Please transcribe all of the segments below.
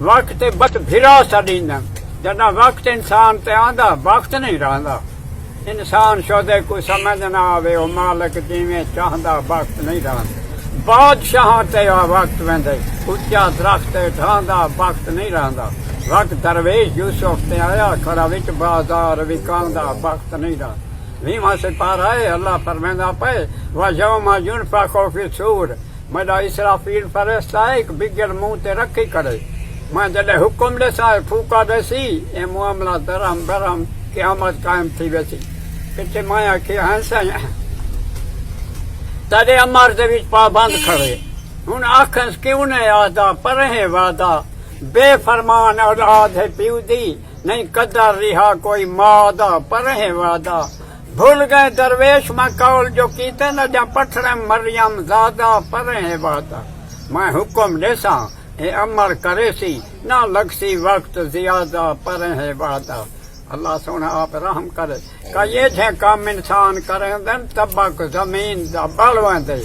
वक्त बस फिरा छींदा जना वक्त इंसान ते आंदा वक्त नहीं रहा इंसान शोदे कोई समझ ना आवे ओ मालिक जिवें चाहंदा वक्त नहीं रहा बादशाह ते वक्त वेंदे उच्चा दरख्त ठांदा वक्त नहीं रहा वक्त दरवेश यूसुफ ते आया खड़ा विच बाजार विकांदा वक्त नहीं रहा 20वां सिपारा है अल्लाह फरमांदा पे वयौमा युनफखु फिस्सूर मेरा इसराफील फरिश्ता एक बिगर मुंह ते रखी करे मैं जॾहिं हुकुम ॾिसां फूका ॾसी ऐं मुआमला दरम बरम क़यामत कायम थी वेसी पिछे माया खे हंसाई तॾहिं अमर दे विच पाबंद खड़े हुन आखंस क्यों न आदा परहें वादा बेफरमान औलाद है पीउदी नहीं कदर रिहा कोई मादा परहें वादा भूल गए दरवेश मां कौल जो कीते न जा पठड़ मरियम ज़ादा परहें वादा मैं हुकुम ॾिसां ए अमर करेसी ना लगसी वक्त ज्यादा परहें वादा अल्लाह सोना आप रहम करे का ये जे काम इंसान करेंदन तबक जमीन दा बल वेंदे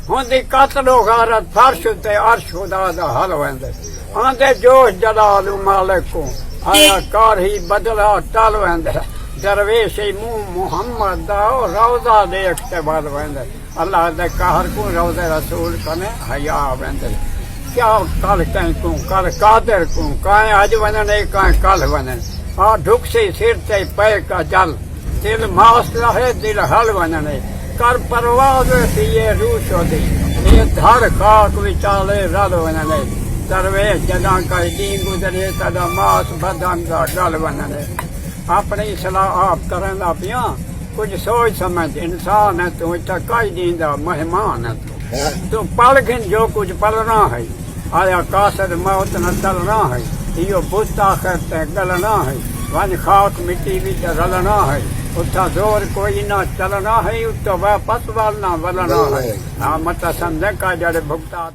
हुंदी कतलो गारत फर्श ते अर्श खुदा दा हल वेंदे आंदे जोश जलाल मालिक को आया कार ही बदला टल वेंदे दरवेश मुंह मोहम्मद दा रोजा देख ते बल वेंदे अल्लाह दे कहर को रोज़े रसूल कने हया वेंदे क्या कल कहीं को कल कादिर को काए अज वनने काए कल वनन आ ढुक से सिर ते पे का जल दिल मास रहे दिल हल वनने कर परवाज ये रूह दी ये धर खाक विचाले रल वनने दरवेश जदा का दी गुजरे तदा मास बदन का गल वनने अपनी सलाह आप करना पिया कुछ सोच समझ इंसान है तू इतना कई दींदा मेहमान है तू पल घिन जो कुछ पलना है आया कासर मौत न टलना है इो बुत आखिर ते गलना है वन खाक मिट्टी विच रलना है उठा जोर कोई ना चलना है उतो वापस वालना वलना है मत समझ का जड़ भुगता